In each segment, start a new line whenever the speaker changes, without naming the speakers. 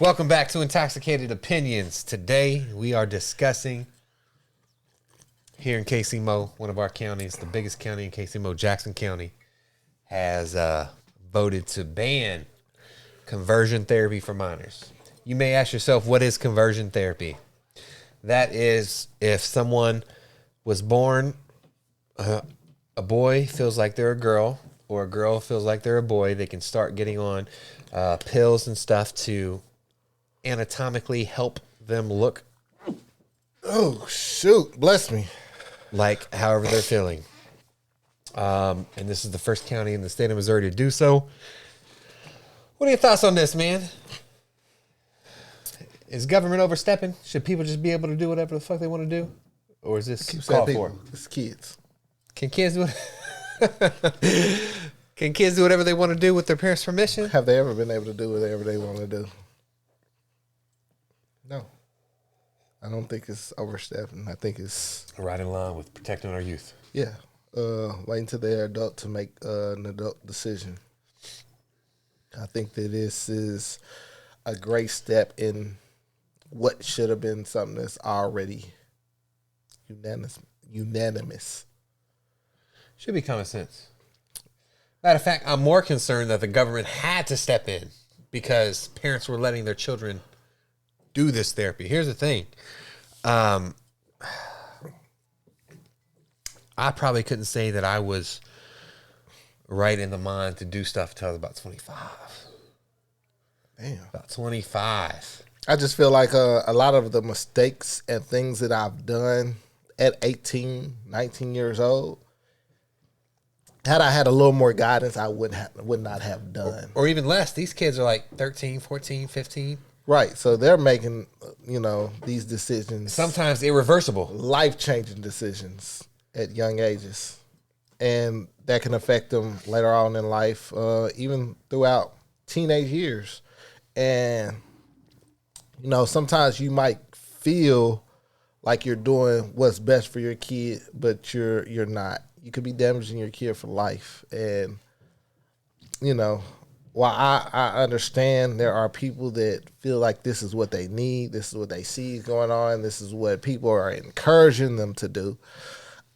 Welcome back to Intoxicated Opinions. Today we are discussing here in KCMO, one of our counties, the biggest county in KCMO, Jackson County, has voted to ban conversion therapy for minors. You may ask yourself, what is conversion therapy? That is if someone was born, a boy feels like they're a girl, or a girl feels like they're a boy, they can start getting on pills and stuff to anatomically help them look
Oh, shoot. Bless me.
like however they're feeling. And this is the first county in the state of Missouri to do so. What are your thoughts on this, man? Is government overstepping? Should people just be able to do whatever the fuck they want to do? Or is this called for?
It's kids.
Can kids do Can kids do whatever they want to do with their parents' permission?
Have they ever been able to do whatever they want to do? No. I don't think it's overstepping. I think it's...
Right in line with protecting our youth.
Yeah. Waiting till they're adult to make an adult decision. I think that this is a great step in what should have been something that's already unanimous.
Should be common sense. Matter of fact, I'm more concerned that the government had to step in because parents were letting their children do this therapy. Here's the thing. I probably couldn't say that I was right in the mind to do stuff until I was about 25.
Damn.
About 25.
I just feel like a lot of the mistakes and things that I've done at 18, 19 years old, had I had a little more guidance, I would not have done.
Or even less. These kids are like 13, 14, 15.
Right. So they're making, these decisions.
Sometimes irreversible.
Life-changing decisions at young ages. And that can affect them later on in life, even throughout teenage years. And, sometimes you might feel like you're doing what's best for your kid, but you're not. You could be damaging your kid for life. And, while I understand there are people that feel like this is what they need, this is what they see going on, this is what people are encouraging them to do,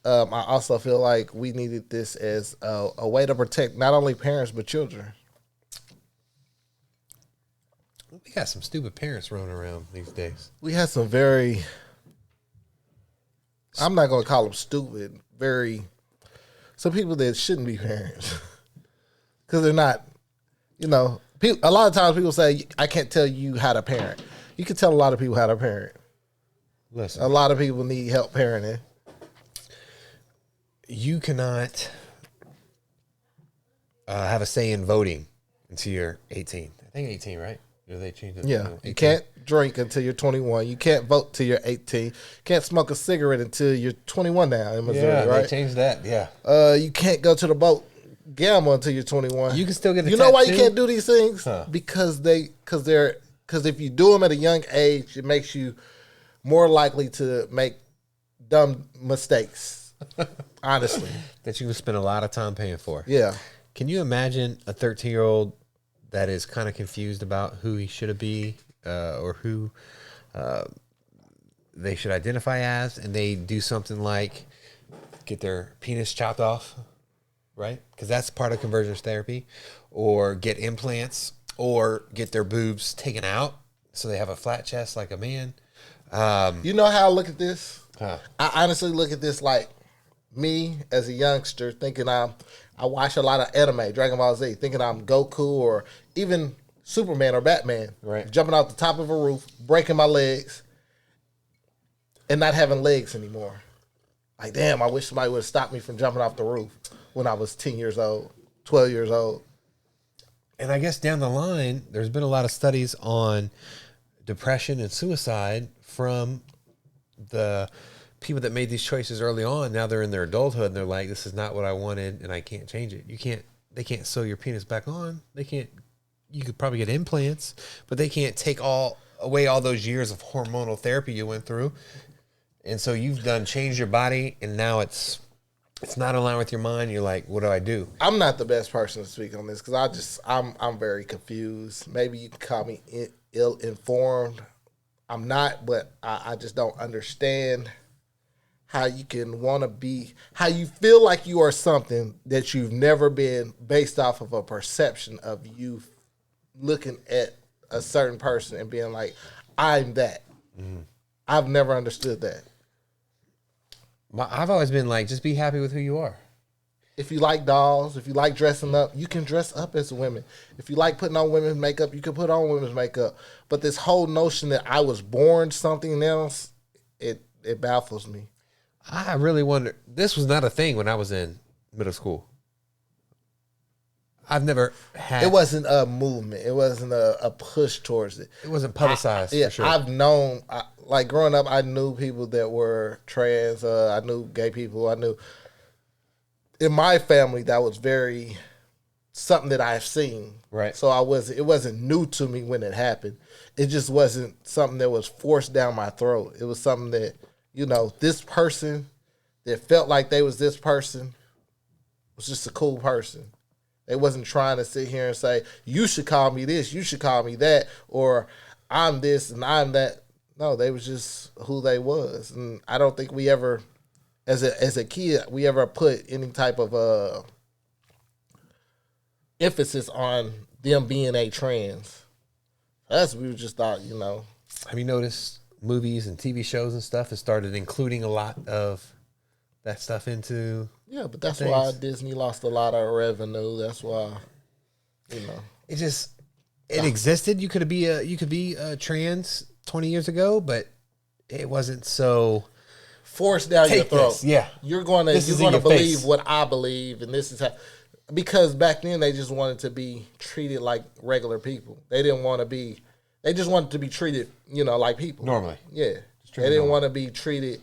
I also feel like we needed this as a way to protect not only parents but children.
We got some stupid parents running around these days.
We had some I'm not going to call them stupid, some people that shouldn't be parents. Because they're not, a lot of times people say, I can't tell you how to parent. You can tell a lot of people how to parent.
Listen.
A lot of people need help parenting.
You cannot have a say in voting until you're 18. I think 18, right? Or they changed it?
Yeah. You can't drink until you're 21. You can't vote till you're 18. You can't smoke a cigarette until you're 21 now in Missouri, right?
They changed that, yeah.
You can't go to the boat gamble until you're 21.
You can still get a
You
tattoo.
know why you can't do these things?
Huh.
Because if you do them at a young age, it makes you more likely to make dumb mistakes. Honestly.
That you can spend a lot of time paying for.
Yeah.
Can you imagine a 13-year-old that is kind of confused about who he should be or who they should identify as, and they do something like get their penis chopped off, right? Because that's part of conversion therapy, or get implants, or get their boobs taken out so they have a flat chest like a man.
You know how I look at this?
Huh.
I honestly look at this like me as a youngster thinking I watch a lot of anime, Dragon Ball Z, thinking I'm Goku or even Superman or Batman,
right?
Jumping off the top of a roof, breaking my legs, and not having legs anymore. Like, damn, I wish somebody would have stopped me from jumping off the roof when I was 10 years old, 12 years old.
And I guess down the line, there's been a lot of studies on depression and suicide from the people that made these choices early on. Now they're in their adulthood and they're like, this is not what I wanted and I can't change it. They can't sew your penis back on. You could probably get implants, but they can't take away all those years of hormonal therapy you went through. And so you've changed your body, and now it's not aligned with your mind. You're like, what do I do?
I'm not the best person to speak on this because I'm very confused. Maybe you can call me ill-informed. I'm not, but I just don't understand how you can want to be, how you feel like you are something that you've never been based off of a perception of you looking at a certain person and being like, I'm that. I've never understood that.
I've always been like, just be happy with who you are.
If you like dolls, if you like dressing up, you can dress up as women. If you like putting on women's makeup, you can put on women's makeup. But this whole notion that I was born something else, it baffles me.
I really wonder. This was not a thing when I was in middle school. I've never had.
It wasn't a movement. It wasn't a push towards it.
It wasn't publicized.
Yeah,
for sure.
I've known, like growing up, I knew people that were trans. I knew gay people. I knew in my family that was very something that I've seen.
Right.
So it wasn't new to me when it happened. It just wasn't something that was forced down my throat. It was something that, this person that felt like they was this person was just a cool person. They wasn't trying to sit here and say, you should call me this, you should call me that, or I'm this and I'm that. No, they was just who they was. And I don't think we ever, as a kid, we ever put any type of emphasis on them being a trans. We just thought,
Have you noticed movies and TV shows and stuff have started including a lot of that stuff into?
Yeah, but that's why Disney lost a lot of revenue. That's why,
it existed. You could be a trans 20 years ago, but it wasn't so
forced down your throat.
This. Yeah,
you're going to believe face. What I believe, and this is how. Because back then they just wanted to be treated like regular people. They didn't want to be. They just wanted to be treated, like people
normally.
Yeah, they didn't want to be treated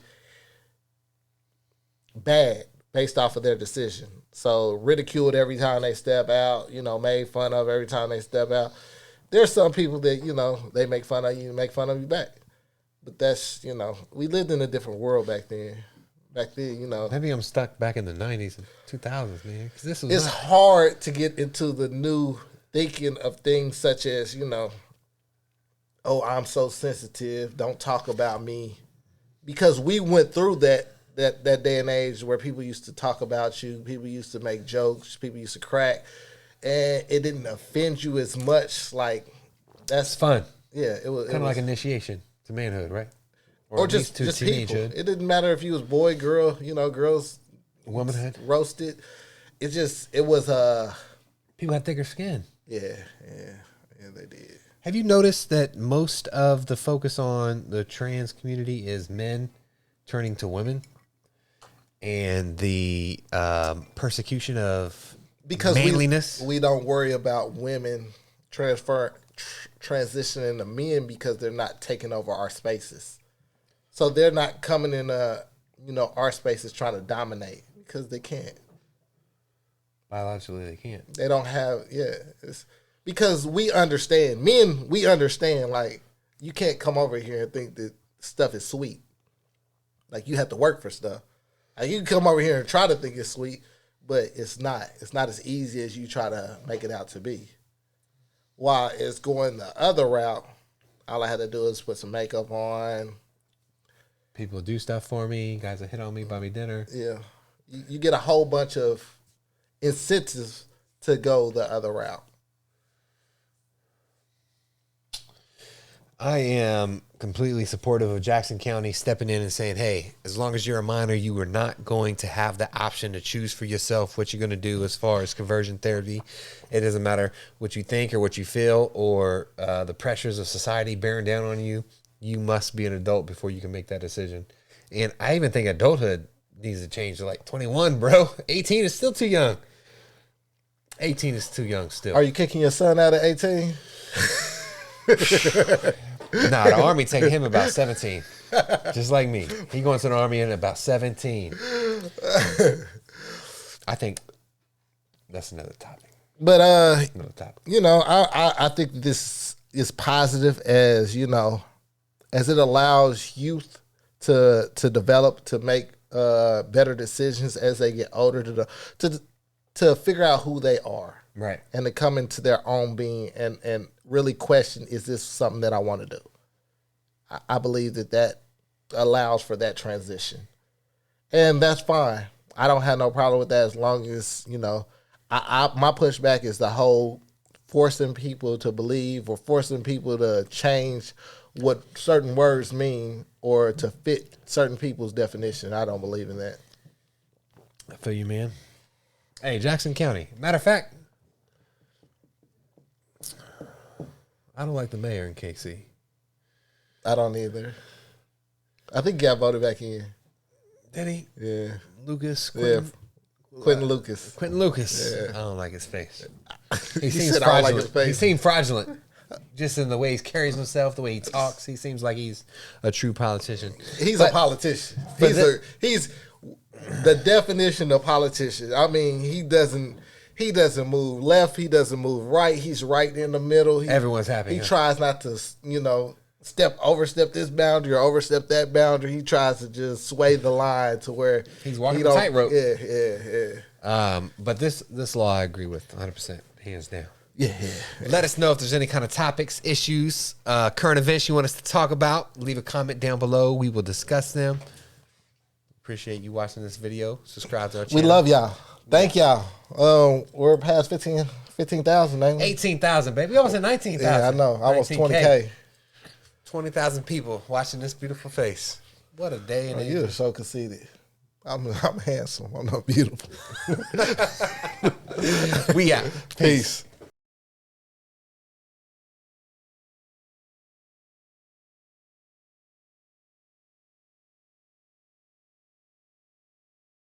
bad based off of their decision. So ridiculed every time they step out, made fun of every time they step out. There's some people that, they make fun of you and make fun of you back. But that's, we lived in a different world back then. Back then,
Maybe I'm stuck back in the 90s and 2000s, man. 'Cause it's
hard to get into the new thinking of things such as, oh, I'm so sensitive, don't talk about me. Because we went through that day and age where people used to talk about you, people used to make jokes, people used to crack, and it didn't offend you as much. Like, that's
fun.
Yeah, it was
kind of like initiation to manhood, right?
Or just people. It didn't matter if you was boy, girl, girls,
womanhood,
roasted. It was
people had thicker skin.
Yeah, they did.
Have you noticed that most of the focus on the trans community is men turning to women? And the persecution of manliness.
We don't worry about women transitioning to men because they're not taking over our spaces. So they're not coming in our spaces trying to dominate because they can't.
Biologically, they can't.
They don't have It's because we understand. Men, we understand. Like, you can't come over here and think that stuff is sweet. Like, you have to work for stuff. Like, you can come over here and try to think it's sweet, but it's not. It's not as easy as you try to make it out to be. While it's going the other route, all I had to do is put some makeup on.
People do stuff for me. Guys that hit on me, buy me dinner.
Yeah. You get a whole bunch of incentives to go the other route.
I am completely supportive of Jackson County stepping in and saying, hey, as long as you're a minor, you are not going to have the option to choose for yourself what you're going to do as far as conversion therapy. It doesn't matter what you think or what you feel or the pressures of society bearing down on you. You must be an adult before you can make that decision. And I even think adulthood needs to change to like 21, bro. 18 is still too young. 18 is too young still.
Are you kicking your son out at 18?
Nah, the army taking him about 17. Just like me. He going to the army in about 17. I think that's another topic.
But
another topic.
I think this is positive as it allows youth to develop, to make better decisions as they get older, to figure out who they are.
Right.
And to come into their own being and really question, is this something that I want to do? I believe that allows for that transition. And that's fine. I don't have no problem with that as long as, my pushback is the whole forcing people to believe or forcing people to change what certain words mean or to fit certain people's definition. I don't believe in that.
I feel you, man. Hey, Jackson County. Matter of fact, I don't like the mayor in KC.
I don't either. I think he got voted back in.
Did he?
Yeah.
Lucas?
Quentin Lucas.
Quentin Lucas.
Yeah.
I don't like his face.
He said, I don't like his face.
He seemed fraudulent. Just in the way he carries himself, the way he talks. He seems like he's a true politician.
He's a politician. He's the definition of politician. I mean, he doesn't move left. He doesn't move right. He's right in the middle.
Everyone's happy.
He tries not to, overstep this boundary or overstep that boundary. He tries to just sway the line to where
he's walking the tightrope.
Yeah.
But this law I agree with 100%, hands down.
Yeah.
Let us know if there's any kind of topics, issues, current events you want us to talk about. Leave a comment down below. We will discuss them. Appreciate you watching this video. Subscribe to our channel.
We love y'all. Thank y'all. We're past 15,000, ain't we?
18,000, baby. We almost at 19,000.
Yeah, I know. Almost 20K.
20,000 people watching this beautiful face. What a day and age.
You're so conceited. I'm handsome. I'm not beautiful.
We out.
Peace.